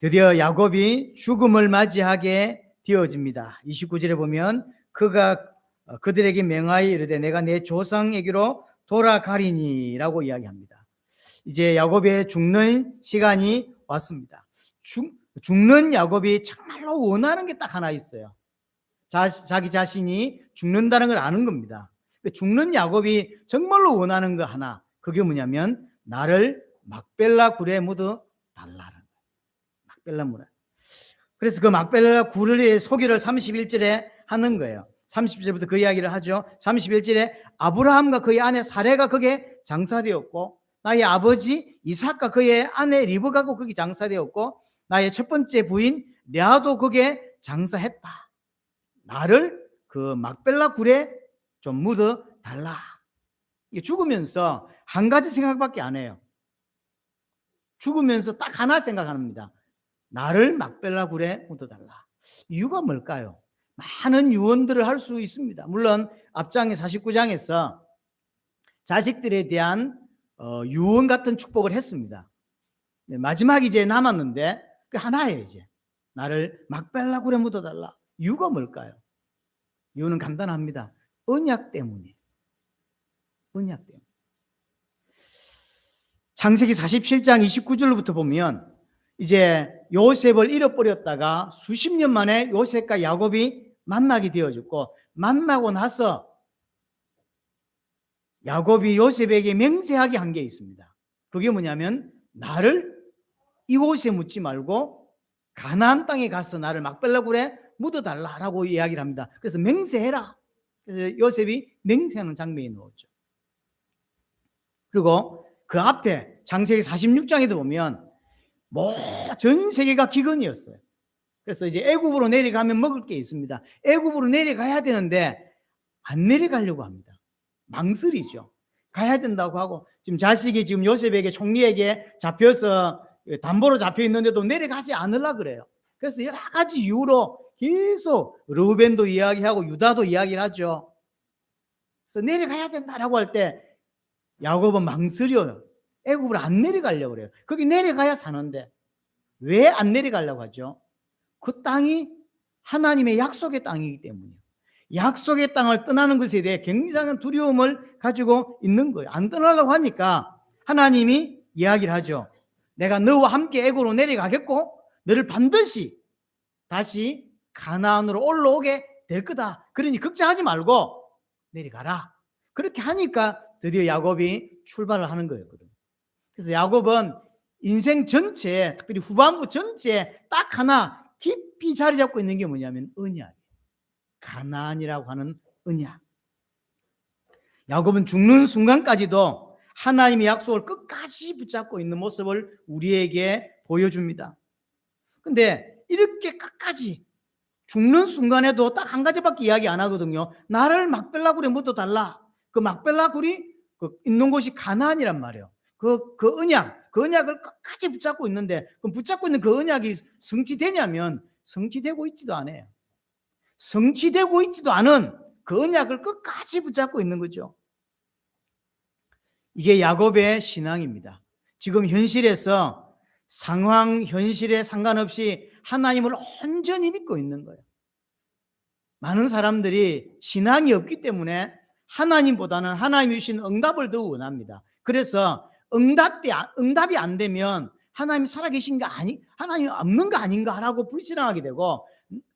드디어 야곱이 죽음을 맞이하게 되어집니다. 29절에 보면 그가 그들에게 맹하여 이르되 내가 내 조상에게로 돌아가리니라고 이야기합니다. 이제 야곱의 죽는 시간이 왔습니다. 죽는 야곱이 정말로 원하는 게 딱 하나 있어요. 자기 자신이 죽는다는 걸 아는 겁니다. 죽는 야곱이 정말로 원하는 거 하나, 그게 뭐냐면 나를 막벨라 굴에 묻어 달라는 거예요. 막벨라 굴에. 그래서 그 막벨라 굴의 소개를 31절에 하는 거예요. 30절부터 그 이야기를 하죠. 31절에 아브라함과 그의 아내 사레가 거기에 장사되었고 나의 아버지 이삭과 그의 아내 리브가고 거기 장사되었고 나의 첫 번째 부인 레아도 거기에 장사했다. 나를 그 막벨라 굴에 좀 묻어 달라. 죽으면서 한 가지 생각밖에 안 해요. 죽으면서 딱 하나 생각합니다. 나를 막벨라 굴에 묻어 달라. 이유가 뭘까요? 많은 유언들을 할 수 있습니다. 물론 앞장의 49장에서 자식들에 대한 유언 같은 축복을 했습니다. 마지막 이제 남았는데 그 하나예요. 이제 나를 막벨라 굴에 묻어 달라. 이유가 뭘까요? 이유는 간단합니다. 언약 때문이에요. 언약 때문에. 창세기 47장 29절부터 보면 이제 요셉을 잃어버렸다가 수십 년 만에 요셉과 야곱이 만나게 되어졌고, 만나고 나서 야곱이 요셉에게 맹세하게 한 게 있습니다. 그게 뭐냐면 나를 이곳에 묻지 말고 가나안 땅에 가서 나를 막벨라 굴에 묻어달라라고 이야기를 합니다. 그래서 맹세해라. 그래서 요셉이 맹세하는 장면이 나오죠. 그리고 그 앞에 창세기 46장에도 보면 전 세계가 기근이었어요. 그래서 이제 애굽으로 내려가면 먹을 게 있습니다. 애굽으로 내려가야 되는데 안 내려가려고 합니다. 망설이죠. 가야 된다고 하고 지금 자식이 지금 요셉에게 총리에게 잡혀서 담보로 잡혀 있는데도 내려가지 않으려고 그래요. 그래서 여러 가지 이유로 계속 르우벤도 이야기하고 유다도 이야기를 하죠. 그래서 내려가야 된다라고 할 때 야곱은 망설여요. 애굽으로 안 내려가려고 그래요. 거기 내려가야 사는데 왜 안 내려가려고 하죠? 그 땅이 하나님의 약속의 땅이기 때문이에요. 약속의 땅을 떠나는 것에 대해 굉장한 두려움을 가지고 있는 거예요. 안 떠나려고 하니까 하나님이 이야기를 하죠. 내가 너와 함께 애굽으로 내려가겠고 너를 반드시 다시 가나안으로 올라오게 될 거다. 그러니 걱정하지 말고 내려가라. 그렇게 하니까 드디어 야곱이 출발을 하는 거였거든요. 그래서 야곱은 인생 전체에, 특별히 후반부 전체에 딱 하나 깊이 자리 잡고 있는 게 뭐냐면 언약이에요. 가나안이라고 하는 언약. 야곱은 죽는 순간까지도 하나님의 약속을 끝까지 붙잡고 있는 모습을 우리에게 보여줍니다. 근데 이렇게 끝까지 죽는 순간에도 딱 한 가지밖에 이야기 안 하거든요. 나를 막벨라 굴에 묻어달라. 그 막벨라 굴이 있는 곳이 가나안이란 말이에요. 그 언약을 끝까지 붙잡고 있는데, 그럼 붙잡고 있는 그 언약이 성취되냐면 성취되고 있지도 않아요. 성취되고 있지도 않은 그 언약을 끝까지 붙잡고 있는 거죠. 이게 야곱의 신앙입니다. 지금 현실에서 상황, 현실에 상관없이 하나님을 온전히 믿고 있는 거예요. 많은 사람들이 신앙이 없기 때문에 하나님보다는 하나님이 주신 응답을 더 원합니다. 그래서 응답이 안 되면 하나님이 살아계신 거 하나님이 없는 거 아닌가라고 불신앙하게 되고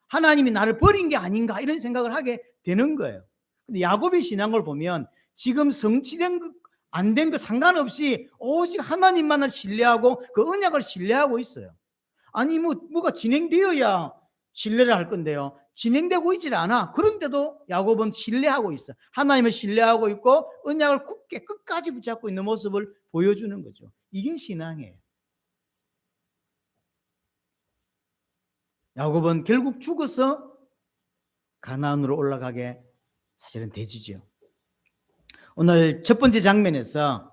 하나님이 나를 버린 게 아닌가 이런 생각을 하게 되는 거예요. 근데 야곱의 신앙을 보면 지금 성취된 거, 안 된 거 상관없이 오직 하나님만을 신뢰하고 그 언약을 신뢰하고 있어요. 아니 뭐가 진행되어야 신뢰를 할 건데요. 진행되고 있질 않아. 그런데도 야곱은 신뢰하고 있어. 하나님을 신뢰하고 있고 언약을 굳게 끝까지 붙잡고 있는 모습을 보여주는 거죠. 이게 신앙이에요. 야곱은 결국 죽어서 가나안으로 올라가게 사실은 되지죠. 오늘 첫 번째 장면에서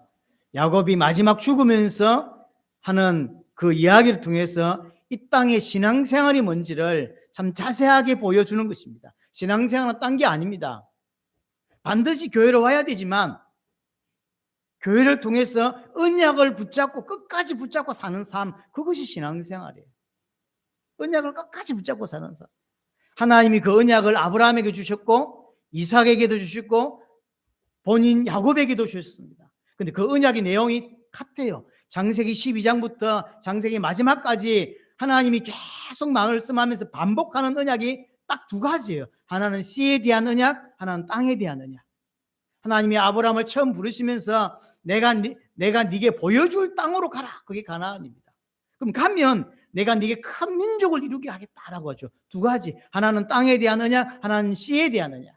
야곱이 마지막 죽으면서 하는 그 이야기를 통해서 이 땅의 신앙생활이 뭔지를 참 자세하게 보여주는 것입니다. 신앙생활은 딴 게 아닙니다. 반드시 교회로 와야 되지만 교회를 통해서 언약을 붙잡고 끝까지 붙잡고 사는 삶, 그것이 신앙생활이에요. 언약을 끝까지 붙잡고 사는 사람. 하나님이 그 언약을 아브라함에게 주셨고 이삭에게도 주셨고 본인 야곱에게도 주셨습니다. 근데 그 언약의 내용이 같아요. 창세기 12장부터 창세기 마지막까지 하나님이 계속 말씀하면서 반복하는 언약이 딱 두 가지예요. 하나는 씨에 대한 언약, 하나는 땅에 대한 언약. 하나님이 아브라함을 처음 부르시면서 내가 네게 보여줄 땅으로 가라. 그게 가나안입니다. 그럼 가면 내가 네게 큰 민족을 이루게 하겠다라고 하죠. 두 가지. 하나는 땅에 대한 언약, 하나는 씨에 대한 언약.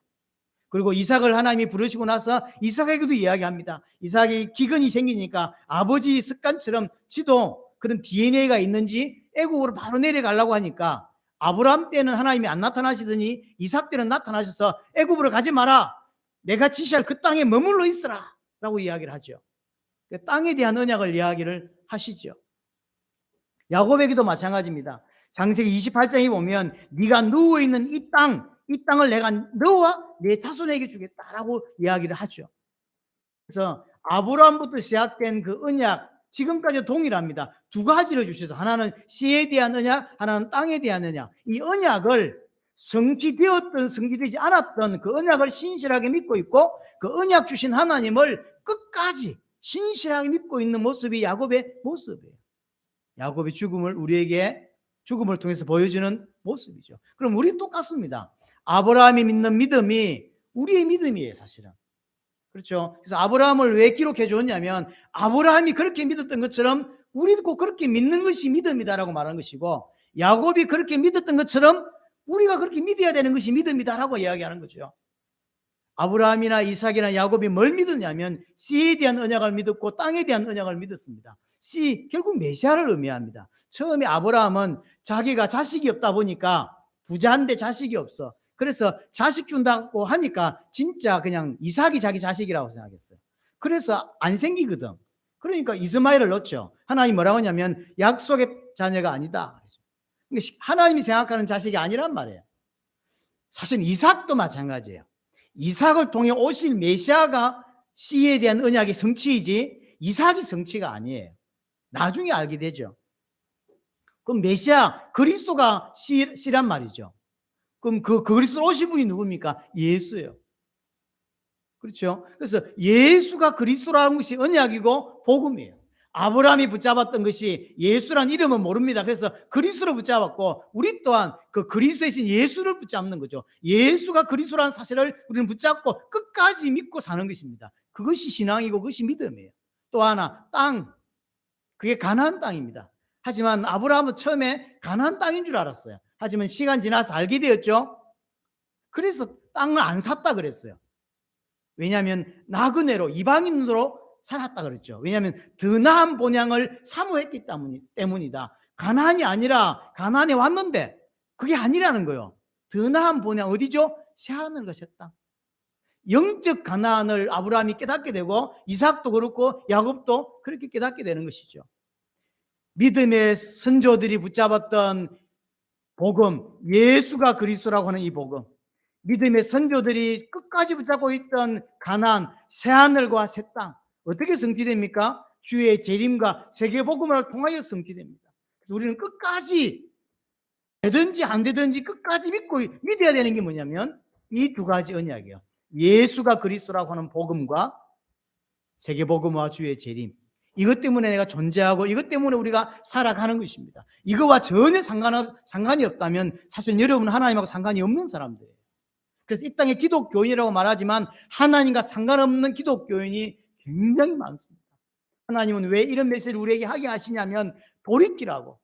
그리고 이삭을 하나님이 부르시고 나서 이삭에게도 이야기합니다. 이삭이 기근이 생기니까 아버지 습관처럼 지도 그런 DNA가 있는지 애국으로 바로 내려가려고 하니까 아브라함 때는 하나님이 안 나타나시더니 이삭 때는 나타나셔서 애국으로 가지 마라. 내가 지시할 그 땅에 머물러 있으라 라고 이야기를 하죠. 땅에 대한 언약을 이야기를 하시죠. 야곱에게도 마찬가지입니다. 창세기 28장에 보면 네가 누워있는 이 땅을 내가 너와 내 자손에게 주겠다라고 이야기를 하죠. 그래서 아브라함부터 시작된 그 언약 지금까지 동일합니다. 두 가지를 주셔서 하나는 씨에 대한 언약, 하나는 땅에 대한 언약. 이 언약을 성취되었던 성취되지 않았던 그 언약을 신실하게 믿고 있고 그 언약 주신 하나님을 끝까지 신실하게 믿고 있는 모습이 야곱의 모습이에요. 야곱의 죽음을 우리에게 죽음을 통해서 보여주는 모습이죠. 그럼 우리 똑같습니다. 아브라함이 믿는 믿음이 우리의 믿음이에요, 사실은. 그렇죠. 그래서 아브라함을 왜 기록해 줬냐면 아브라함이 그렇게 믿었던 것처럼 우리도 그렇게 믿는 것이 믿음이다라고 말하는 것이고 야곱이 그렇게 믿었던 것처럼 우리가 그렇게 믿어야 되는 것이 믿음이다라고 이야기하는 거죠. 아브라함이나 이삭이나 야곱이 뭘 믿었냐면 씨에 대한 언약을 믿었고 땅에 대한 언약을 믿었습니다. 씨, 결국 메시아를 의미합니다. 처음에 아브라함은 자기가 자식이 없다 보니까 부자인데 자식이 없어. 그래서 자식 준다고 하니까 진짜 그냥 이삭이 자기 자식이라고 생각했어요. 그래서 안 생기거든. 그러니까 이스마엘을 넣었죠. 하나님 뭐라고 하냐면 약속의 자녀가 아니다. 하나님이 생각하는 자식이 아니란 말이에요. 사실 이삭도 마찬가지예요. 이삭을 통해 오실 메시아가 씨에 대한 언약의 성취이지 이삭이 성취가 아니에요. 나중에 알게 되죠. 그럼 메시아 그리스도가 씨란 말이죠. 그럼 그 그리스도 오신 분이 누굽니까? 예수예요. 그렇죠? 그래서 예수가 그리스도라는 것이 언약이고 복음이에요. 아브라함이 붙잡았던 것이 예수란 이름은 모릅니다. 그래서 그리스도를 붙잡았고 우리 또한 그 그리스도이신 예수를 붙잡는 거죠. 예수가 그리스도라는 사실을 우리는 붙잡고 끝까지 믿고 사는 것입니다. 그것이 신앙이고 그것이 믿음이에요. 또 하나 땅, 그게 가나안 땅입니다. 하지만 아브라함은 처음에 가나안 땅인 줄 알았어요. 하지만 시간 지나서 알게 되었죠. 그래서 땅을 안 샀다 그랬어요. 왜냐하면 나그네로 이방인으로 살았다 그랬죠. 왜냐하면 더 나은 본향을 사모했기 때문이다. 가나안이 아니라 가나안에 왔는데 그게 아니라는 거예요. 더 나은 본향 어디죠? 새하늘과 새 땅. 영적 가나안을 아브라함이 깨닫게 되고 이삭도 그렇고 야곱도 그렇게 깨닫게 되는 것이죠. 믿음의 선조들이 붙잡았던 복음, 예수가 그리스도라고 하는 이 복음, 믿음의 선조들이 끝까지 붙잡고 있던 가나안, 새하늘과 새 땅, 어떻게 성취됩니까? 주의 재림과 세계복음을 통하여 성취됩니다. 그래서 우리는 끝까지 되든지 안 되든지 끝까지 믿어야 되는 게 뭐냐면 이 두 가지 언약이에요. 예수가 그리스도라고 하는 복음과 세계복음과 주의 재림. 이것 때문에 내가 존재하고 이것 때문에 우리가 살아가는 것입니다. 이거와 전혀 상관이 없다면 사실 여러분은 하나님하고 상관이 없는 사람들이에요. 그래서 이 땅에 기독교인이라고 말하지만 하나님과 상관없는 기독교인이 굉장히 많습니다. 하나님은 왜 이런 메시지를 우리에게 하게 하시냐면 돌이키라고.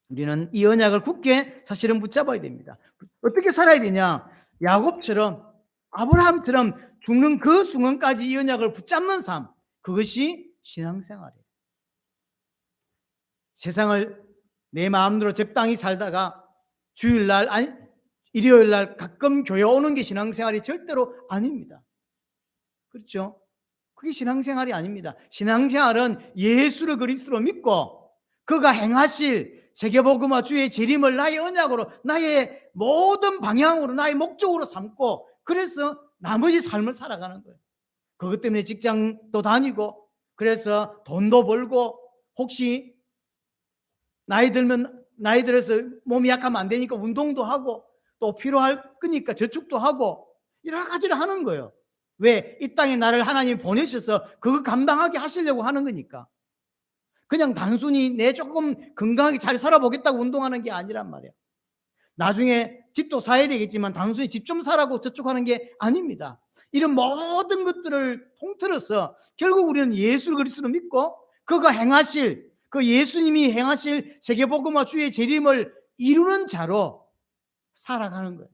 우리는 이 언약을 굳게 사실은 붙잡아야 됩니다. 어떻게 살아야 되냐? 야곱처럼 아브라함처럼 죽는 그 순간까지 이 언약을 붙잡는 삶, 그것이 신앙생활이에요. 세상을 내 마음대로 적당히 살다가 주일날, 일요일날 가끔 교회 오는 게 신앙생활이 절대로 아닙니다. 그렇죠? 그게 신앙생활이 아닙니다. 신앙생활은 예수를 그리스도로 믿고 그가 행하실 세계복음과 주의 재림을 나의 언약으로, 나의 모든 방향으로, 나의 목적으로 삼고 그래서 나머지 삶을 살아가는 거예요. 그것 때문에 직장도 다니고 그래서 돈도 벌고 혹시 나이 들어서 몸이 약하면 안 되니까 운동도 하고 또 필요할 거니까 저축도 하고 여러 가지를 하는 거예요. 왜? 이 땅에 나를 하나님이 보내셔서 그거 감당하게 하시려고 하는 거니까. 그냥 단순히 내 조금 건강하게 잘 살아보겠다고 운동하는 게 아니란 말이에요. 나중에 집도 사야 되겠지만 단순히 집 좀 사라고 저축하는 게 아닙니다. 이런 모든 것들을 통틀어서 결국 우리는 예수 그리스도를 믿고 그가 행하실, 그 예수님이 행하실 세계복음화 주의 재림을 이루는 자로 살아가는 거예요.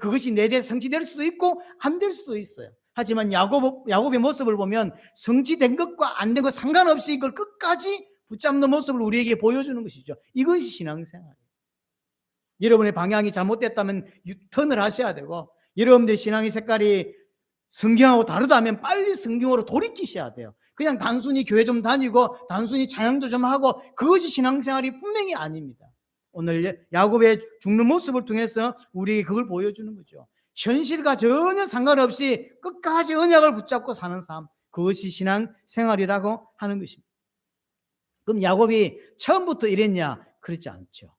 그것이 내 대 성취될 수도 있고 안 될 수도 있어요. 하지만 야곱의 모습을 보면 성취된 것과 안 된 것 상관없이 이걸 끝까지 붙잡는 모습을 우리에게 보여주는 것이죠. 이것이 신앙생활이에요. 여러분의 방향이 잘못됐다면 유턴을 하셔야 되고, 여러분들의 신앙의 색깔이 성경하고 다르다면 빨리 성경으로 돌이키셔야 돼요. 그냥 단순히 교회 좀 다니고 단순히 찬양도 좀 하고 그것이 신앙생활이 분명히 아닙니다. 오늘 야곱의 죽는 모습을 통해서 우리에게 그걸 보여주는 거죠. 현실과 전혀 상관없이 끝까지 언약을 붙잡고 사는 삶, 그것이 신앙생활이라고 하는 것입니다. 그럼 야곱이 처음부터 이랬냐? 그렇지 않죠.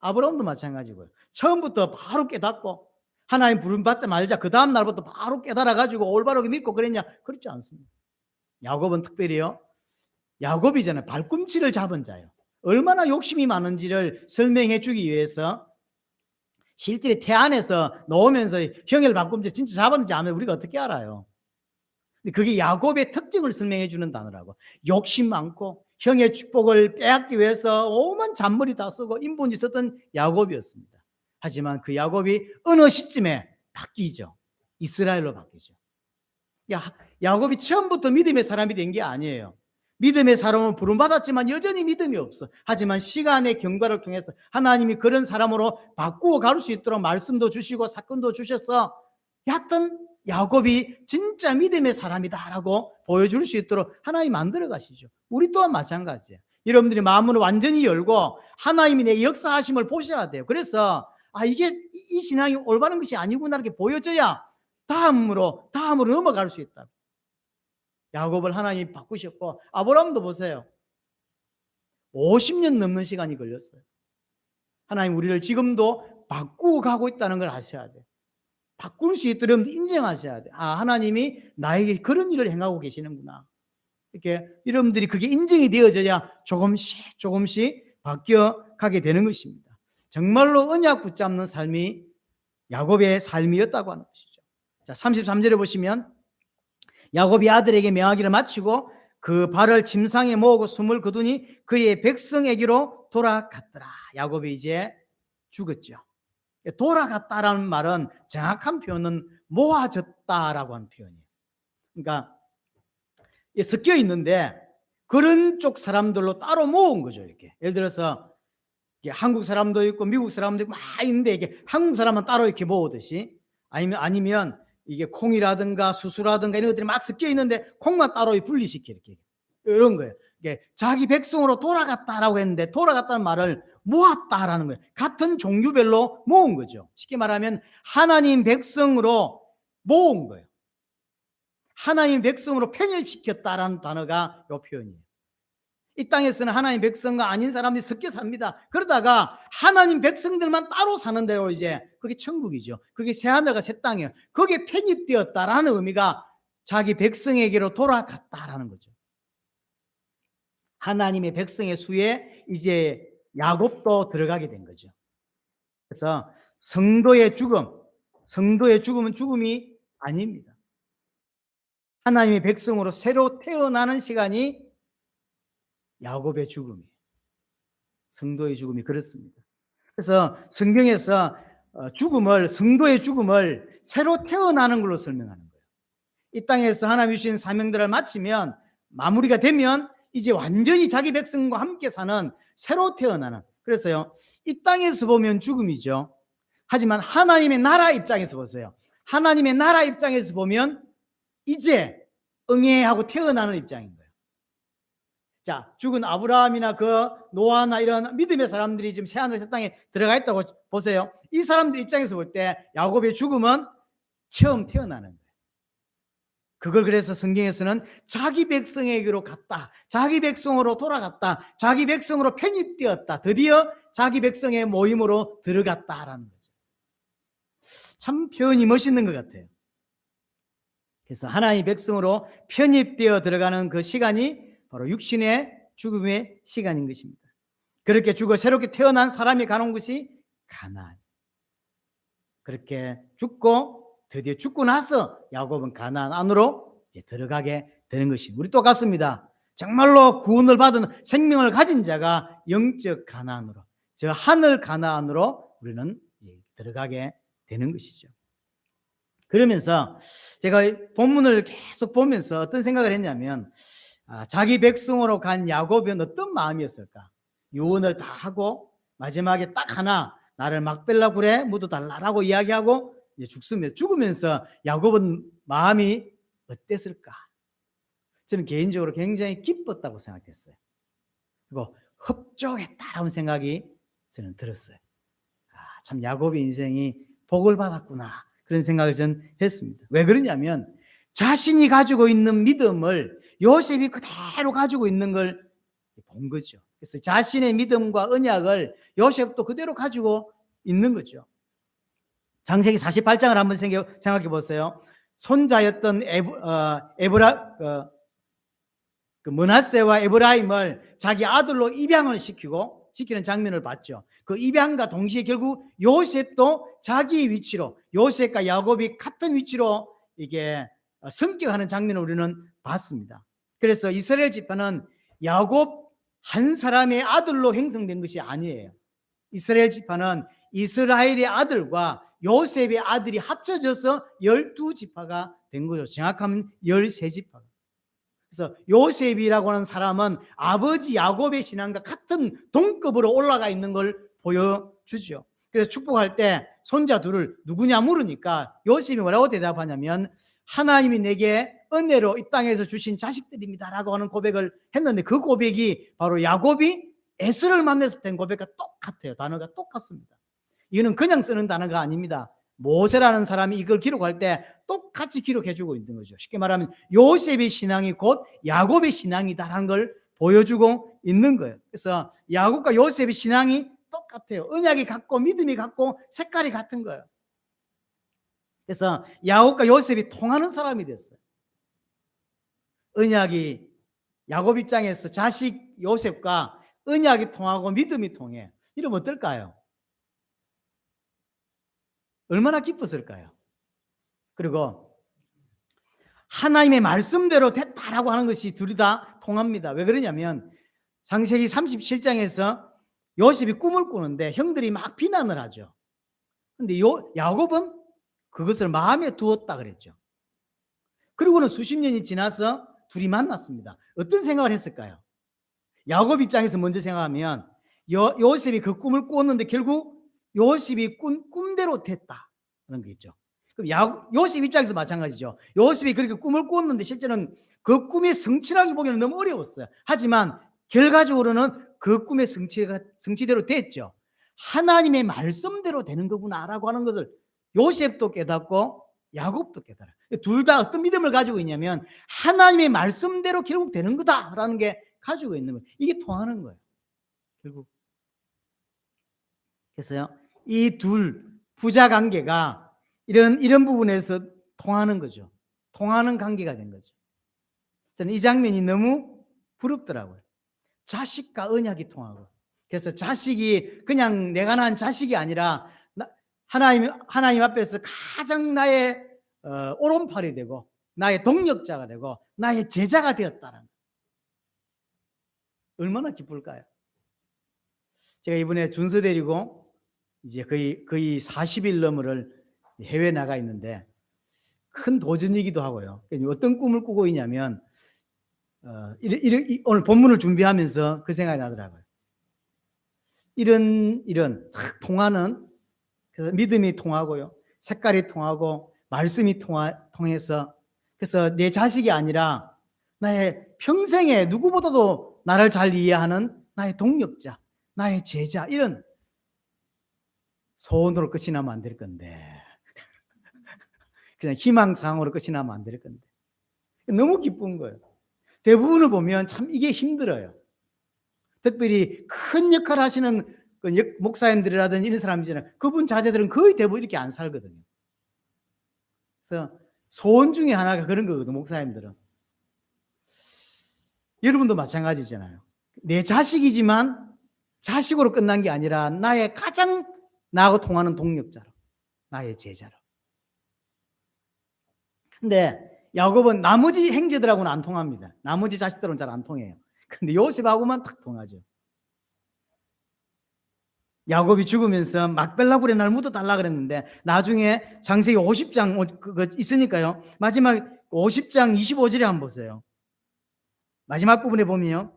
아브라함도 마찬가지고요. 처음부터 바로 깨닫고 하나님 부름 받자마자 그 다음 날부터 바로 깨달아가지고 올바르게 믿고 그랬냐? 그렇지 않습니다. 야곱은 특별히요, 야곱이잖아요. 발꿈치를 잡은 자예요. 얼마나 욕심이 많은지를 설명해 주기 위해서 실제로 태 안에서 놓으면서 형을 발꿈치 진짜 잡았는지 안 하면 우리가 어떻게 알아요? 그게 야곱의 특징을 설명해 주는 단어라고. 욕심 많고 형의 축복을 빼앗기 위해서 오만 잔머리 다 쓰고 인본이 썼던 야곱이었습니다. 하지만 그 야곱이 어느 시점에 바뀌죠. 이스라엘로 바뀌죠. 야곱이 처음부터 믿음의 사람이 된 게 아니에요. 믿음의 사람은 부름받았지만 여전히 믿음이 없어. 하지만 시간의 경과를 통해서 하나님이 그런 사람으로 바꾸어 갈 수 있도록 말씀도 주시고 사건도 주셔서 여하튼 야곱이 진짜 믿음의 사람이다라고 보여줄 수 있도록 하나님이 만들어 가시죠. 우리 또한 마찬가지예요. 여러분들이 마음을 완전히 열고 하나님이 내 역사하심을 보셔야 돼요. 그래서 이게 이 신앙이 올바른 것이 아니구나 이렇게 보여져야 다음으로 넘어갈 수 있다. 야곱을 하나님이 바꾸셨고, 아브라함도 보세요. 50년 넘는 시간이 걸렸어요. 하나님 우리를 지금도 바꾸고 가고 있다는 걸 아셔야 돼요. 바꿀 수 있도록 인정하셔야 돼요. 하나님이 나에게 그런 일을 행하고 계시는구나. 이렇게 여러분들이 그게 인정이 되어져야 조금씩 바뀌어 가게 되는 것입니다. 정말로 언약 붙잡는 삶이 야곱의 삶이었다고 하는 것이죠. 자, 33절에 보시면 야곱이 아들에게 명하기를 마치고 그 발을 침상에 모으고 숨을 거두니 그의 백성에게로 돌아갔더라. 야곱이 이제 죽었죠. 돌아갔다라는 말은 정확한 표현은 모아졌다라고 하는 표현이에요. 그러니까 섞여 있는데 그런 쪽 사람들로 따로 모은 거죠. 이렇게 예를 들어서 한국 사람도 있고 미국 사람도 있고 막 있는데 이게 한국 사람은 따로 이렇게 모으듯이 아니면 이게 콩이라든가 수수라든가 이런 것들이 막 섞여 있는데 콩만 따로 분리시켜 이렇게 이런 거예요. 이게 자기 백성으로 돌아갔다라고 했는데 돌아갔다는 말을 모았다라는 거예요. 같은 종류별로 모은 거죠. 쉽게 말하면 하나님 백성으로 모은 거예요. 하나님 백성으로 편입시켰다라는 단어가 이 표현이에요. 이 땅에서는 하나님 백성과 아닌 사람들이 섞여 삽니다. 그러다가 하나님 백성들만 따로 사는 대로 이제 그게 천국이죠. 그게 새하늘과 새 땅이에요. 거기에 편입되었다라는 의미가 자기 백성에게로 돌아갔다라는 거죠. 하나님의 백성의 수에 이제 야곱도 들어가게 된 거죠. 그래서 성도의 죽음은 죽음이 아닙니다. 하나님의 백성으로 새로 태어나는 시간이 야곱의 죽음이에요. 성도의 죽음이 그렇습니다. 그래서 성경에서 성도의 죽음을 새로 태어나는 걸로 설명하는 거예요. 이 땅에서 하나님 주신 사명들을 마치면 마무리가 되면 이제 완전히 자기 백성과 함께 사는 새로 태어나는, 그래서요 이 땅에서 보면 죽음이죠. 하지만 하나님의 나라 입장에서 보세요. 하나님의 나라 입장에서 보면 이제 응애하고 태어나는 입장인 거예요. 자, 죽은 아브라함이나 그 노아나 이런 믿음의 사람들이 지금 새하늘 새 땅에 들어가 있다고 보세요. 이 사람들 입장에서 볼 때 야곱의 죽음은 처음 태어나는 거예요. 그걸 그래서 성경에서는 자기 백성에게로 갔다, 자기 백성으로 돌아갔다, 자기 백성으로 편입되었다, 드디어 자기 백성의 모임으로 들어갔다라는 거죠. 참 표현이 멋있는 것 같아요. 그래서 하나님의 백성으로 편입되어 들어가는 그 시간이 바로 육신의 죽음의 시간인 것입니다. 그렇게 죽어 새롭게 태어난 사람이 가는 곳이 가나안. 그렇게 죽고 드디어 죽고 나서 야곱은 가나안 안으로 이제 들어가게 되는 것입니다. 우리 똑같습니다. 정말로 구원을 받은 생명을 가진 자가 영적 가나안으로, 저 하늘 가나안으로 우리는 들어가게 되는 것이죠. 그러면서 제가 본문을 계속 보면서 어떤 생각을 했냐면, 자기 백성으로 간 야곱은 어떤 마음이었을까? 유언을 다 하고 마지막에 딱 하나, 나를 막벨라 굴에 묻어달라고 이야기하고 이제 죽으면서 야곱은 마음이 어땠을까? 저는 개인적으로 굉장히 기뻤다고 생각했어요. 그리고 흡족했다라는 생각이 저는 들었어요. 참 야곱의 인생이 복을 받았구나, 그런 생각을 전 했습니다. 왜 그러냐면 자신이 가지고 있는 믿음을 요셉이 그대로 가지고 있는 걸 본 거죠. 그래서 자신의 믿음과 언약을 요셉도 그대로 가지고 있는 거죠. 창세기 48장을 한번 생각해 보세요. 손자였던 므낫세와 에브라임을 자기 아들로 입양을 시키는 장면을 봤죠. 그 입양과 동시에 결국 요셉도 자기 위치로, 요셉과 야곱이 같은 위치로 이게 성격하는 장면을 우리는 봤습니다. 그래서 이스라엘 지파는 야곱 한 사람의 아들로 형성된 것이 아니에요. 이스라엘 지파는 이스라엘의 아들과 요셉의 아들이 합쳐져서 12지파가 된 거죠. 정확하면 13지파가. 그래서 요셉이라고 하는 사람은 아버지 야곱의 신앙과 같은 동급으로 올라가 있는 걸 보여주죠. 그래서 축복할 때 손자 둘을 누구냐 물으니까 요셉이 뭐라고 대답하냐면, 하나님이 내게 은혜로 이 땅에서 주신 자식들입니다라고 하는 고백을 했는데, 그 고백이 바로 야곱이 에서를 만나서 된 고백과 똑같아요. 단어가 똑같습니다. 이거는 그냥 쓰는 단어가 아닙니다. 모세라는 사람이 이걸 기록할 때 똑같이 기록해주고 있는 거죠. 쉽게 말하면 요셉의 신앙이 곧 야곱의 신앙이다라는 걸 보여주고 있는 거예요. 그래서 야곱과 요셉의 신앙이 똑같아요. 언약이 같고 믿음이 같고 색깔이 같은 거예요. 그래서 야곱과 요셉이 통하는 사람이 됐어요. 언약이, 야곱 입장에서 자식 요셉과 언약이 통하고 믿음이 통해. 이러면 어떨까요? 얼마나 기뻤을까요? 그리고 하나님의 말씀대로 됐다라고 하는 것이 둘이 다 통합니다. 왜 그러냐면 창세기 37장에서 요셉이 꿈을 꾸는데 형들이 막 비난을 하죠. 근데 야곱은 그것을 마음에 두었다 그랬죠. 그리고는 수십 년이 지나서 둘이 만났습니다. 어떤 생각을 했을까요? 야곱 입장에서 먼저 생각하면 요셉이 그 꿈을 꾸었는데 결국 요셉이 꿈대로 됐다는 게 있죠. 그럼 요셉 입장에서 마찬가지죠. 요셉이 그렇게 꿈을 꾸었는데 실제는 그 꿈의 성취라기 보기에는 너무 어려웠어요. 하지만 결과적으로는 그 꿈의 성취대로 됐죠. 하나님의 말씀대로 되는 거구나라고 하는 것을 요셉도 깨닫고 야곱도 깨달아요. 둘 다 어떤 믿음을 가지고 있냐면 하나님의 말씀대로 결국 되는 거다라는 게 가지고 있는 거예요. 이게 통하는 거예요, 결국. 그래서요, 이 둘 부자 관계가 이런 부분에서 통하는 거죠. 통하는 관계가 된 거죠. 저는 이 장면이 너무 부럽더라고요. 자식과 언약이 통하고. 그래서 자식이 그냥 내가 낳은 자식이 아니라 하나님 앞에서 가장 나의 오른팔이 되고 나의 동력자가 되고 나의 제자가 되었다는, 얼마나 기쁠까요? 제가 이번에 준서 데리고 이제 거의 40일 넘을 해외 나가 있는데 큰 도전이기도 하고요. 어떤 꿈을 꾸고 있냐면 오늘 본문을 준비하면서 그 생각이 나더라고요. 이런 통하는, 그래서 믿음이 통하고요, 색깔이 통하고 말씀이 통해서, 그래서 내 자식이 아니라 나의 평생에 누구보다도 나를 잘 이해하는 나의 동력자, 나의 제자, 이런 소원으로 끝이 나면 안 될 건데 그냥 희망사항으로 끝이 나면 안 될 건데 너무 기쁜 거예요. 대부분을 보면 참 이게 힘들어요. 특별히 큰 역할 하시는 그 목사님들이라든지 이런 사람들이잖아요. 그분 자제들은 거의 대부분 이렇게 안 살거든요. 그래서 소원 중에 하나가 그런 거거든요, 목사님들은. 여러분도 마찬가지잖아요. 내 자식이지만 자식으로 끝난 게 아니라 나의 가장 나하고 통하는 동력자로, 나의 제자로. 근데 야곱은 나머지 형제들하고는 안 통합니다. 나머지 자식들은 잘 안 통해요. 근데 요셉하고만 딱 통하죠. 야곱이 죽으면서 막벨라굴에 날 묻어달라 그랬는데 나중에 창세기 50장 그거 있으니까요. 마지막 50장 25절에 한번 보세요. 마지막 부분에 보면요.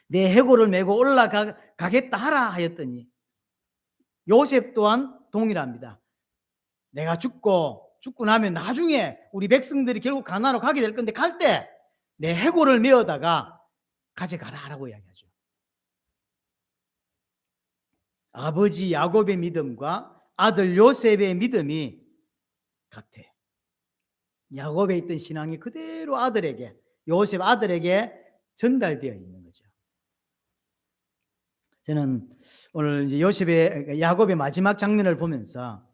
내 해골을 메고 올라가겠다 하라 하였더니 요셉 또한 동일합니다. 내가 죽고 나면 나중에 우리 백성들이 결국 가나안으로 가게 될 건데 갈 때 내 해골을 메어다가 가져가라라고 이야기하죠. 아버지 야곱의 믿음과 아들 요셉의 믿음이 같아. 야곱에 있던 신앙이 그대로 아들에게, 요셉 아들에게 전달되어 있는 거죠. 저는 오늘 이제 야곱의 마지막 장면을 보면서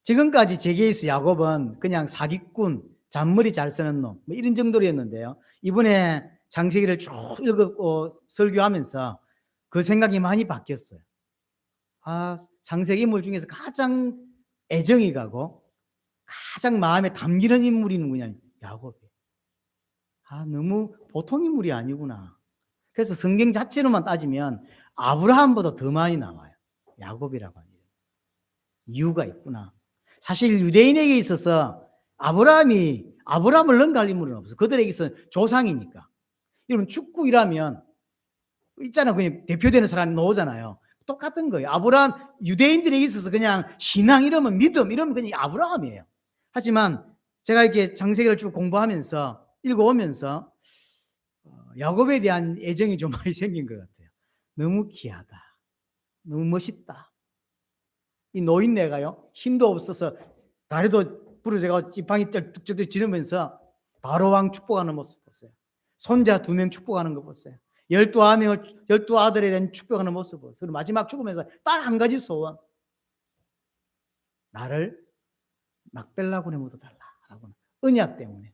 지금까지 제게 있어 야곱은 그냥 사기꾼, 잔머리 잘 쓰는 놈, 뭐 이런 정도였는데요. 이번에 창세기를 쭉 읽고 설교하면서 그 생각이 많이 바뀌었어요. 창세기 인물 중에서 가장 애정이 가고 가장 마음에 담기는 인물이 누구냐? 야곱이에요. 너무 보통 인물이 아니구나. 그래서 성경 자체로만 따지면 아브라함보다 더 많이 나와요. 야곱이라고 하는 이유가 있구나. 사실 유대인에게 있어서 아브라함을 능가할 인물은 없어. 그들에게 있어서 조상이니까. 여러분 축구 일하면 있잖아, 그냥 대표되는 사람이 나오잖아요. 똑같은 거예요. 아브라함, 유대인들에게 있어서 그냥 신앙 이러면 믿음 이러면 그냥 아브라함이에요. 하지만 제가 이렇게 창세기를 쭉 공부하면서 읽어오면서 야곱에 대한 애정이 좀 많이 생긴 것 같아요. 너무 귀하다. 너무 멋있다. 이 노인네가요, 힘도 없어서 다리도 부러져가지고 지팡이 쩔뚝쩔뚝 지르면서 바로왕 축복하는 모습 보세요. 손자 2명 축복하는 거 보세요. 12아들에 대한 축복하는 모습 보세요. 그리고 마지막 죽으면서 딱 한 가지 소원. 나를 막벨라군에 묻어달라라고. 언약 때문에.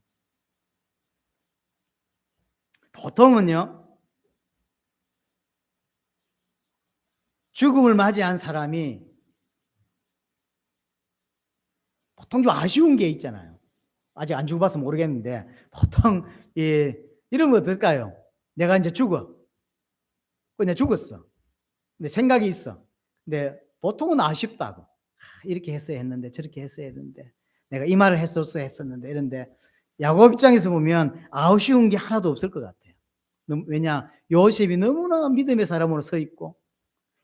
보통은요, 죽음을 맞이한 사람이 보통 좀 아쉬운 게 있잖아요. 아직 안 죽어봐서 모르겠는데 보통 이런 거 어떨까요? 내가 이제 죽어. 내가 죽었어. 근데 생각이 있어. 근데 보통은 아쉽다고. 이렇게 했어야 했는데 저렇게 했어야 했는데 내가 이 말을 했었는데 이런데 야곱 입장에서 보면 아쉬운 게 하나도 없을 것 같아요. 왜냐? 요셉이 너무나 믿음의 사람으로 서 있고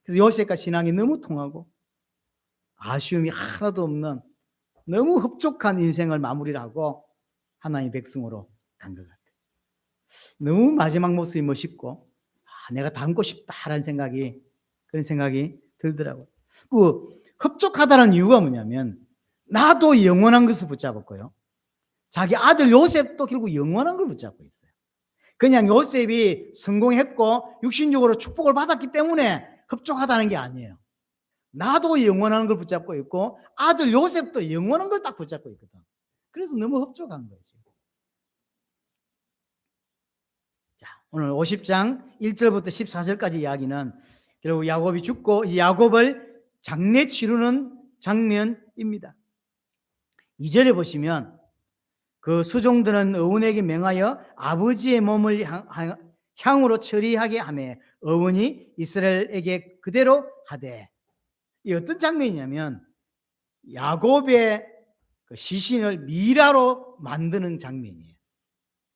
그래서 요셉과 신앙이 너무 통하고 아쉬움이 하나도 없는 너무 흡족한 인생을 마무리를 하고 하나님의 백성으로 간 것 같아요. 너무 마지막 모습이 멋있고 내가 닮고 싶다라는 그런 생각이 들더라고요. 그 흡족하다는 이유가 뭐냐면 나도 영원한 것을 붙잡았고요. 자기 아들 요셉도 결국 영원한 걸 붙잡고 있어요. 그냥 요셉이 성공했고 육신적으로 축복을 받았기 때문에 흡족하다는 게 아니에요. 나도 영원한 걸 붙잡고 있고 아들 요셉도 영원한 걸 딱 붙잡고 있거든. 그래서 너무 흡족한 거죠. 자, 오늘 50장 1절부터 14절까지 이야기는 결국 야곱이 죽고 이 야곱을 장례 치르는 장면입니다. 2절에 보시면 그 수종들은 어원에게 명하여 아버지의 몸을 향으로 처리하게 하며 어원이 이스라엘에게 그대로 하되. 이 어떤 장면이냐면 야곱의 그 시신을 미라로 만드는 장면이에요.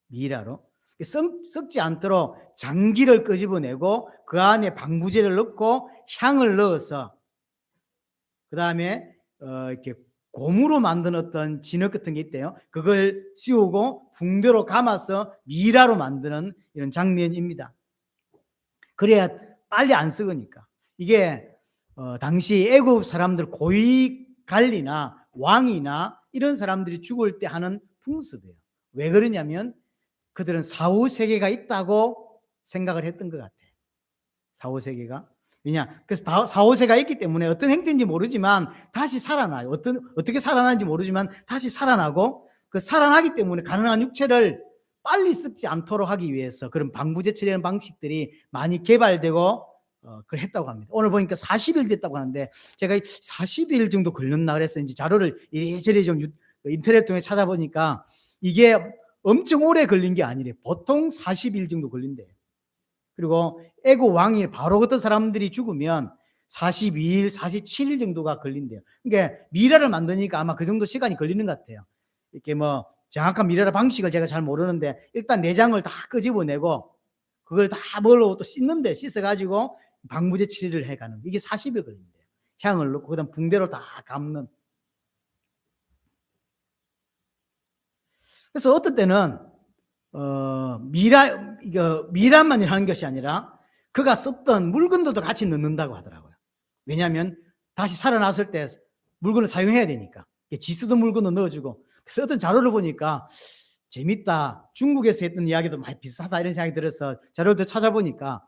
미라로 썩지 않도록 장기를 끄집어내고 그 안에 방부제를 넣고 향을 넣어서 그 다음에 이렇게 고무로 만든 어떤 진흙 같은 게 있대요. 그걸 씌우고 붕대로 감아서 미라로 만드는 이런 장면입니다. 그래야 빨리 안 썩으니까. 이게 당시 애굽 사람들 고위 관리나 왕이나 이런 사람들이 죽을 때 하는 풍습이에요. 왜 그러냐면 그들은 사후세계가 있다고 생각을 했던 것 같아요. 사후세계가. 왜냐? 그래서 사후세계가 있기 때문에 어떤 행태인지 모르지만 다시 살아나요. 어떻게 살아나는지 모르지만 다시 살아나고, 그 살아나기 때문에 가능한 육체를 빨리 썩지 않도록 하기 위해서 그런 방부제 처리하는 방식들이 많이 개발되고 그걸 했다고 합니다. 오늘 보니까 40일 됐다고 하는데 제가 40일 정도 걸렸나 그래서 이제 자료를 이리저리 좀 인터넷 통해 찾아보니까 이게 엄청 오래 걸린 게 아니래. 보통 40일 정도 걸린대요. 그리고 애국 왕이 바로 어떤 사람들이 죽으면 42일, 47일 정도가 걸린대요. 그러니까 미라를 만드니까 아마 그 정도 시간이 걸리는 것 같아요. 이렇게 뭐 정확한 미라 방식을 제가 잘 모르는데 일단 내장을 다 끄집어내고 그걸 다 뭘로 또 씻는데 씻어가지고 방부제 처리를 해가는, 이게 40일 걸린대요. 향을 넣고 그다음 붕대로 다 감는. 그래서 어떤 때는 미라만 하는 것이 아니라 그가 썼던 물건들도 같이 넣는다고 하더라고요. 왜냐하면 다시 살아났을 때 물건을 사용해야 되니까 지 쓰던 물건도 넣어주고. 그래서 어떤 자료를 보니까 재밌다, 중국에서 했던 이야기도 많이 비슷하다 이런 생각이 들어서 자료를 찾아보니까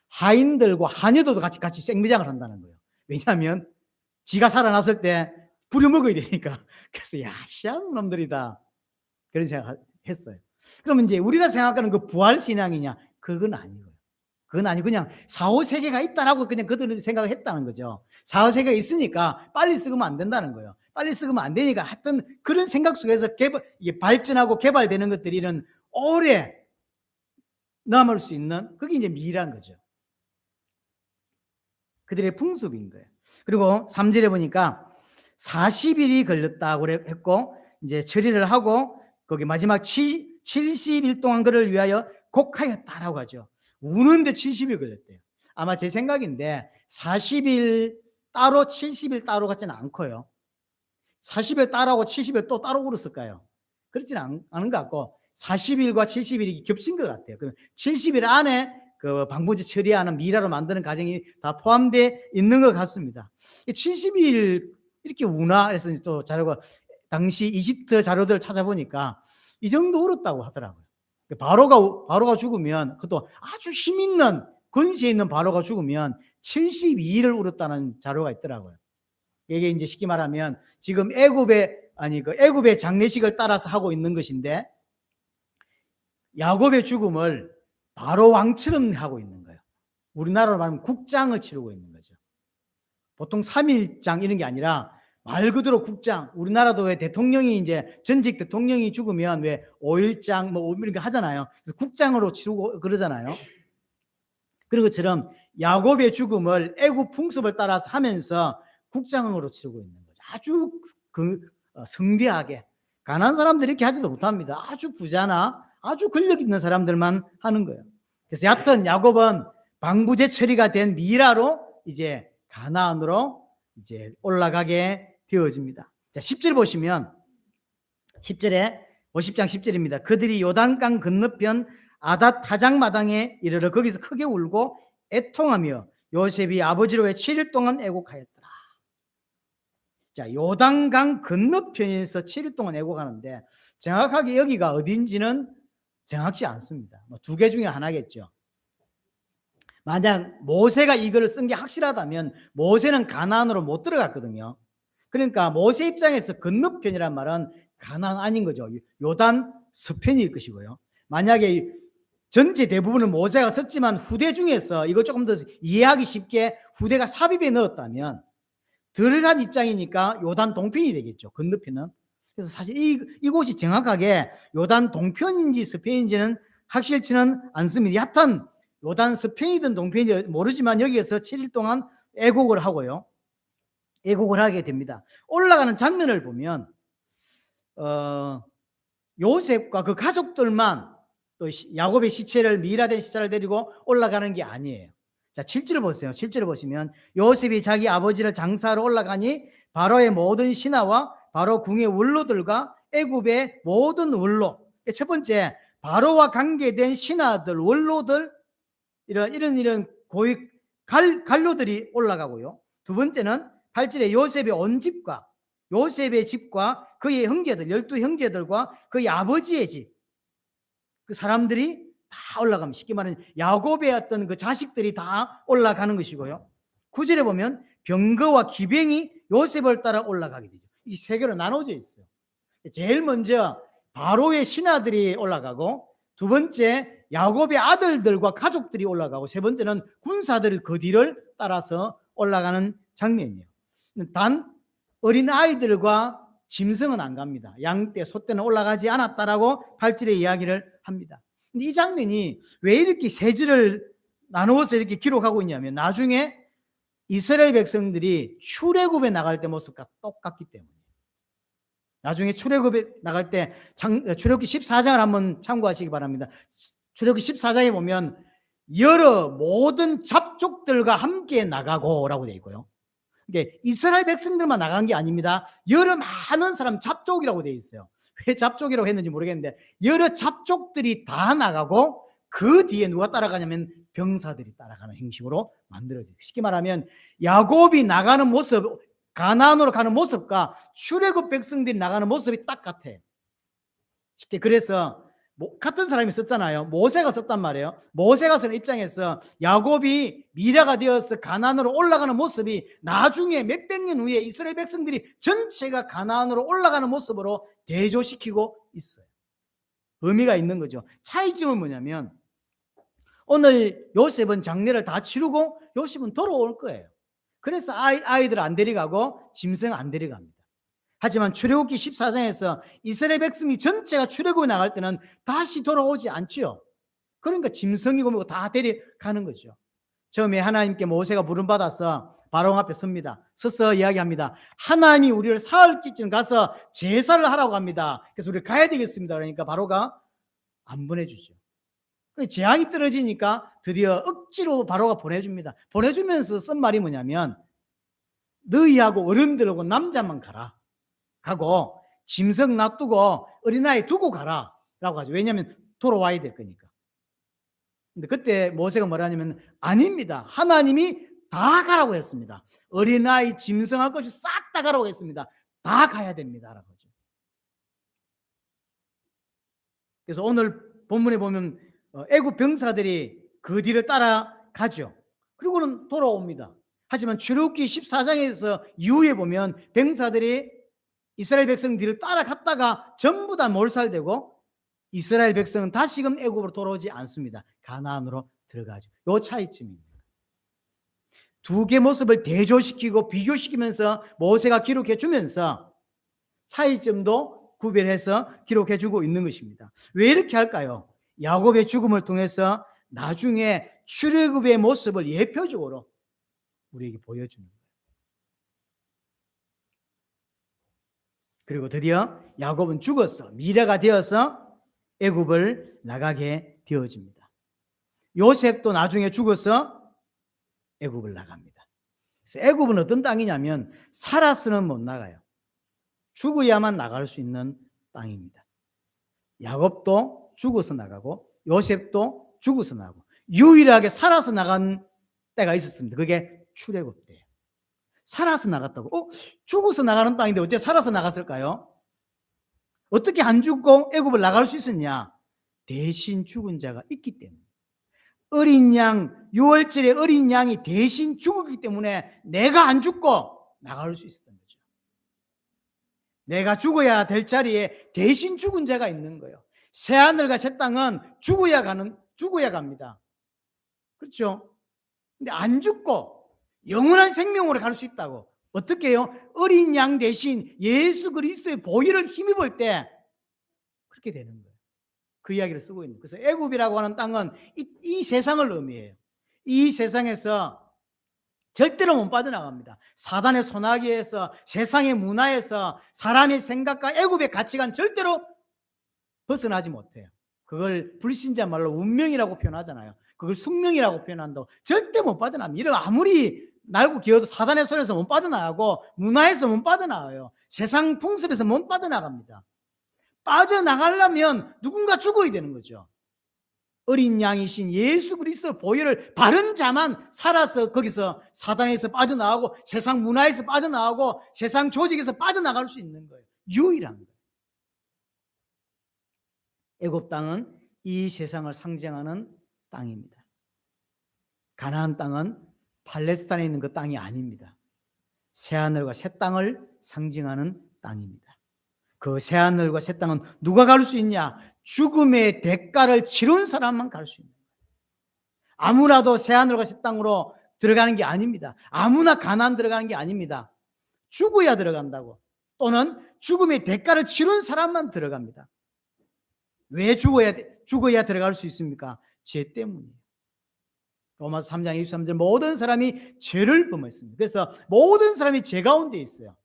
하인들과 하녀들도 같이 생매장을 한다는 거예요. 왜냐하면 지가 살아났을 때 부려먹어야 되니까. 그래서 야, 희한한 놈들이다 그런 생각을 했어요. 그러면 이제 우리가 생각하는 그 부활 신앙이냐? 그건 아니고요. 그건 아니고 그냥 사후세계가 있다라고 그냥 그들은 생각을 했다는 거죠. 사후세계가 있으니까 빨리 썩으면 안 된다는 거예요. 빨리 썩으면 안 되니까 하여튼 그런 생각 속에서 발전하고 개발되는 것들이 이런 오래 남을 수 있는, 그게 이제 미란 거죠. 그들의 풍습인 거예요. 그리고 3절에 보니까 40일이 걸렸다고 했고 이제 처리를 하고 거기 마지막 70일 동안 그를 위하여 곡하였다라고 하죠. 우는데 70일 걸렸대요. 아마 제 생각인데 40일 따로 70일 따로 같지는 않고요. 40일 따로하고 70일 또 따로 울었을까요? 그렇지는 않은 것 같고 40일과 70일이 겹친 것 같아요. 그럼 70일 안에 그 방부제 처리하는 미라로 만드는 과정이 다 포함되어 있는 것 같습니다. 70일 이렇게 우나 그래서 또 자료가 당시 이집트 자료들을 찾아보니까 이 정도 울었다고 하더라고요. 바로가 죽으면, 그것도 아주 힘 있는 권세 있는 바로가 죽으면 72일을 울었다는 자료가 있더라고요. 이게 이제 쉽게 말하면 지금 애굽의 장례식을 따라서 하고 있는 것인데 야곱의 죽음을 바로 왕처럼 하고 있는 거예요. 우리나라로 말하면 국장을 치르고 있는 거죠. 보통 3일장 이런 게 아니라 말 그대로 국장. 우리나라도 왜 대통령이 이제 전직 대통령이 죽으면 왜 5일장 뭐 이런 거 하잖아요. 그래서 국장으로 치르고 그러잖아요. 그런 것처럼 야곱의 죽음을 애굽 풍습을 따라서 하면서 국장으로 치르고 있는 거죠. 아주 성대하게. 가난한 사람들이 이렇게 하지도 못합니다. 아주 부자나 아주 권력 있는 사람들만 하는 거예요. 그래서 여하튼 야곱은 방부제 처리가 된 미라로 이제 가나안으로 이제 올라가게 되어집니다. 자, 10절 보시면 10절에 50장 10절입니다. 그들이 요단강 건너편 아닷 타작 마당에 이르러 거기서 크게 울고 애통하며 요셉이 아버지로 7일 동안 애곡하였더라. 자, 요단강 건너편에서 7일 동안 애곡하는데 정확하게 여기가 어딘지는 정확치 않습니다. 뭐 두 개 중에 하나겠죠. 만약 모세가 이거를 쓴 게 확실하다면 모세는 가나안으로 못 들어갔거든요. 그러니까 모세 입장에서 건너편이란 말은 가나안 아닌 거죠. 요단 서편일 것이고요. 만약에 전체 대부분은 모세가 썼지만 후대 중에서 이거 조금 더 이해하기 쉽게 후대가 삽입에 넣었다면 들어간 입장이니까 요단 동편이 되겠죠. 건너편은. 그래서 사실 이곳이 정확하게 요단 동편인지 서편인지는 확실치는 않습니다. 여하튼 요단 서편이든 동편이든 모르지만 여기에서 7일 동안 애곡을 하고요. 애곡을 하게 됩니다. 올라가는 장면을 보면 요셉과 그 가족들만 또 야곱의 시체를 미라된 시체를 데리고 올라가는 게 아니에요. 자, 7절을 보세요. 7절을 보시면 요셉이 자기 아버지를 장사하러 올라가니 바로의 모든 신하와 바로 궁의 원로들과 애굽의 모든 원로. 첫 번째, 바로와 관계된 신하들, 원로들, 이런 관료들이 올라가고요. 두 번째는 8절에 요셉의 온 집과 요셉의 집과 그의 형제들, 12형제들과 그의 아버지의 집, 그 사람들이 다 올라갑니다. 쉽게 말하면 야곱의 어떤 그 자식들이 다 올라가는 것이고요. 9절에 보면 병거와 기병이 요셉을 따라 올라가게 되죠. 이 세 개로 나눠져 있어요. 제일 먼저 바로의 신하들이 올라가고, 두 번째 야곱의 아들들과 가족들이 올라가고, 세 번째는 군사들이 그 뒤를 따라서 올라가는 장면이에요. 단 어린 아이들과 짐승은 안 갑니다. 양떼, 소떼는 올라가지 않았다라고 8절에 이야기를 합니다. 근데 이 장면이 왜 이렇게 세 줄을 나누어서 이렇게 기록하고 있냐면, 나중에 이스라엘 백성들이 출애굽에 나갈 때 모습과 똑같기 때문에. 나중에 출애굽에 나갈 때 출애굽기 14장을 한번 참고하시기 바랍니다. 출애굽기 14장에 보면 여러 모든 잡족들과 함께 나가고라고 되어 있고요. 이게 이스라엘 백성들만 나간 게 아닙니다. 여러 많은 사람, 잡족이라고 되어 있어요. 왜 잡족이라고 했는지 모르겠는데 여러 잡족들이 다 나가고, 그 뒤에 누가 따라가냐면 병사들이 따라가는 형식으로 만들어져요. 쉽게 말하면 야곱이 나가는 모습, 가나안으로 가는 모습과 출애굽 백성들이 나가는 모습이 딱 같아요. 쉽게, 그래서 같은 사람이 썼잖아요. 모세가 썼단 말이에요. 모세가 쓴 입장에서 야곱이 미라가 되어서 가나안으로 올라가는 모습이 나중에 몇백 년 후에 이스라엘 백성들이 전체가 가나안으로 올라가는 모습으로 대조시키고 있어요. 의미가 있는 거죠. 차이점은 뭐냐면, 오늘 요셉은 장례를 다 치르고 요셉은 돌아올 거예요. 그래서 아이들 안 데려가고 짐승 안 데려갑니다. 하지만 출애굽기 14장에서 이스라엘 백성이 전체가 출애굽에 나갈 때는 다시 돌아오지 않지요. 그러니까 짐승이고 뭐고 다 데려가는 거죠. 처음에 하나님께 모세가 부름받아서 바로 앞에 섭니다. 서서 이야기합니다. 하나님이 우리를 사흘 길쯤 가서 제사를 하라고 합니다. 그래서 우리 가야 되겠습니다. 그러니까 바로가 안 보내주죠. 재앙이 떨어지니까 드디어 억지로 바로가 보내줍니다. 보내주면서 쓴 말이 뭐냐면, 너희하고 어른들하고 남자만 가라. 가고 짐승 놔두고 어린아이 두고 가라 라고 하죠. 왜냐하면 돌아와야 될 거니까. 근데 그때 모세가 뭐라 하냐면, 아닙니다. 하나님이 다 가라고 했습니다. 어린아이, 짐승할 것이 싹 다 가라고 했습니다. 다 가야 됩니다 라고 하죠. 그래서 오늘 본문에 보면 애굽 병사들이 그 뒤를 따라가죠. 그리고는 돌아옵니다. 하지만 출애굽기 14장에서 이후에 보면 병사들이 이스라엘 백성 뒤를 따라갔다가 전부 다 몰살되고, 이스라엘 백성은 다시금 애굽으로 돌아오지 않습니다. 가나안으로 들어가죠. 요 차이점입니다. 두 개 모습을 대조시키고 비교시키면서 모세가 기록해 주면서 차이점도 구별해서 기록해 주고 있는 것입니다. 왜 이렇게 할까요? 야곱의 죽음을 통해서 나중에 출애굽의 모습을 예표적으로 우리에게 보여주는 거예요. 그리고 드디어 야곱은 죽어서 미래가 되어서 애굽을 나가게 되어집니다. 요셉도 나중에 죽어서 애굽을 나갑니다. 그래서 애굽은 어떤 땅이냐면 살아서는 못 나가요. 죽어야만 나갈 수 있는 땅입니다. 야곱도 죽어서 나가고 요셉도 죽어서 나가고, 유일하게 살아서 나간 때가 있었습니다. 그게 출애굽 때예요. 살아서 나갔다고. 죽어서 나가는 땅인데 어째 살아서 나갔을까요? 어떻게 안 죽고 애굽을 나갈 수 있었냐? 대신 죽은 자가 있기 때문에. 어린 양, 6월절에 어린 양이 대신 죽었기 때문에 내가 안 죽고 나갈 수 있었던 거죠. 내가 죽어야 될 자리에 대신 죽은 자가 있는 거예요. 새하늘과 새 땅은 죽어야 갑니다. 그렇죠? 근데 안 죽고 영원한 생명으로 갈 수 있다고. 어떻게 해요? 어린 양 대신 예수 그리스도의 보혈을 힘입을 때 그렇게 되는 거예요. 그 이야기를 쓰고 있는 거예요. 그래서 애굽이라고 하는 땅은 이 세상을 의미해요. 이 세상에서 절대로 못 빠져나갑니다. 사단의 손아귀에서, 세상의 문화에서, 사람의 생각과 애굽의 가치관 절대로 벗어나지 못해요. 그걸 불신자 말로 운명이라고 표현하잖아요. 그걸 숙명이라고 표현한다고. 절대 못 빠져나갑니다. 이런 아무리 날고 기어도 사단의 손에서 못 빠져나가고, 문화에서 못 빠져나가요. 세상 풍습에서 못 빠져나갑니다. 빠져나가려면 누군가 죽어야 되는 거죠. 어린 양이신 예수 그리스도 보혈을 바른 자만 살아서 거기서 사단에서 빠져나가고 세상 문화에서 빠져나가고 세상 조직에서 빠져나갈 수 있는 거예요. 유일한 거예요. 애굽 땅은 이 세상을 상징하는 땅입니다. 가나안 땅은 팔레스타인에 있는 그 땅이 아닙니다. 새하늘과 새 땅을 상징하는 땅입니다. 그 새하늘과 새 땅은 누가 갈 수 있냐? 죽음의 대가를 치른 사람만 갈 수 있는 거예요. 아무나도 새하늘과 새 땅으로 들어가는 게 아닙니다. 아무나 가나안 들어가는 게 아닙니다. 죽어야 들어간다고. 또는 죽음의 대가를 치른 사람만 들어갑니다. 왜 죽어야 들어갈 수 있습니까? 죄 때문이에요. 로마서 3장 23절 모든 사람이 죄를 범했습니다. 그래서 모든 사람이 죄 가운데 있어요.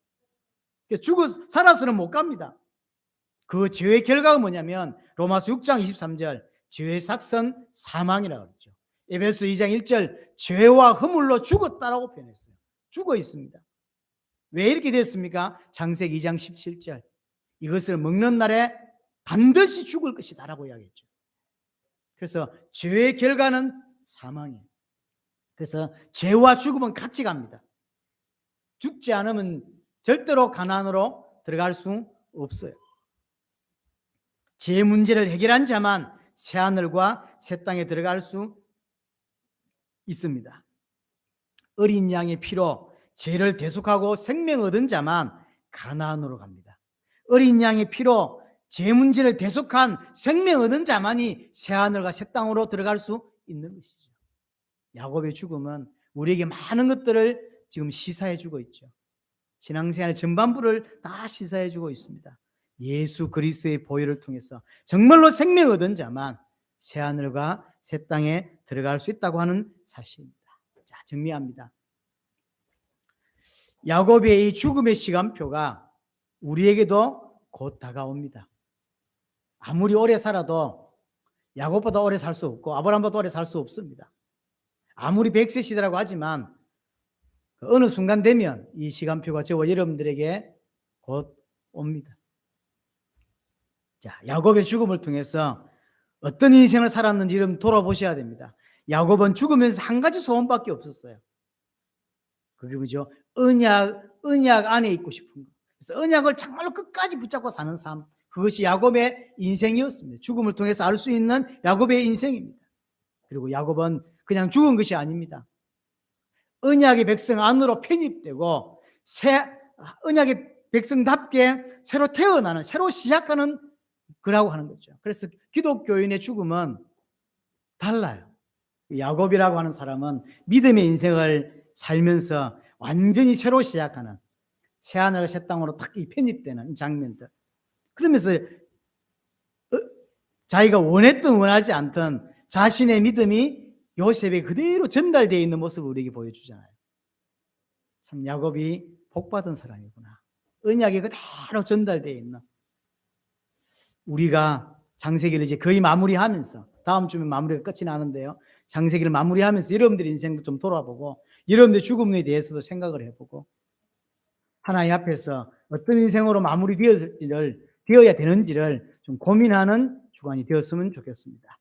살아서는 못 갑니다. 그 죄의 결과가 뭐냐면 로마서 6장 23절 죄의 삭선 사망이라고 그랬죠. 에베소 2장 1절 죄와 허물로 죽었다라고 표현했어요. 죽어 있습니다. 왜 이렇게 됐습니까? 창세기 2장 17절 이것을 먹는 날에 반드시 죽을 것이다라고 이야기했죠. 그래서 죄의 결과는 사망이에요. 그래서 죄와 죽음은 같이 갑니다. 죽지 않으면 절대로 가나안으로 들어갈 수 없어요. 죄 문제를 해결한 자만 새하늘과 새 땅에 들어갈 수 있습니다. 어린 양의 피로 죄를 대속하고 생명 얻은 자만 가나안으로 갑니다. 어린 양의 피로 죄 문제를 대속한 생명 얻은 자만이 새하늘과 새 땅으로 들어갈 수 있는 것이죠. 야곱의 죽음은 우리에게 많은 것들을 지금 시사해 주고 있죠. 신앙생활 전반부를 다 시사해 주고 있습니다. 예수 그리스도의 보혈을 통해서 정말로 생명 얻은 자만 새하늘과 새 땅에 들어갈 수 있다고 하는 사실입니다. 자, 정리합니다. 야곱의 이 죽음의 시간표가 우리에게도 곧 다가옵니다. 아무리 오래 살아도 야곱보다 오래 살 수 없고 아브라함보다 오래 살 수 없습니다. 아무리 100세 시대라고 하지만 어느 순간 되면 이 시간표가 저와 여러분들에게 곧 옵니다. 자, 야곱의 죽음을 통해서 어떤 인생을 살았는지 여러분 돌아보셔야 됩니다. 야곱은 죽으면서 한 가지 소원밖에 없었어요. 그게 뭐죠? 언약 안에 있고 싶은 거. 그래서 언약을 정말로 끝까지 붙잡고 사는 삶. 그것이 야곱의 인생이었습니다. 죽음을 통해서 알 수 있는 야곱의 인생입니다. 그리고 야곱은 그냥 죽은 것이 아닙니다. 언약의 백성 안으로 편입되고 언약의 백성답게 새로 태어나는, 새로 시작하는 거라고 하는 거죠. 그래서 기독교인의 죽음은 달라요. 야곱이라고 하는 사람은 믿음의 인생을 살면서 완전히 새로 시작하는 새하늘과 새 땅으로 딱 편입되는 장면들. 그러면서 자기가 원했든 원하지 않든 자신의 믿음이 요셉에 그대로 전달되어 있는 모습을 우리에게 보여주잖아요. 참 야곱이 복받은 사람이구나. 언약이 그대로 전달되어 있는. 우리가 장세기를 이제 거의 마무리하면서 다음 주면 마무리가 끝이 나는데요. 장세기를 마무리하면서 여러분들의 인생도 좀 돌아보고 여러분들의 죽음에 대해서도 생각을 해보고 하나님 앞에서 어떤 인생으로 마무리되어야 되는지를 좀 고민하는 주간이 되었으면 좋겠습니다.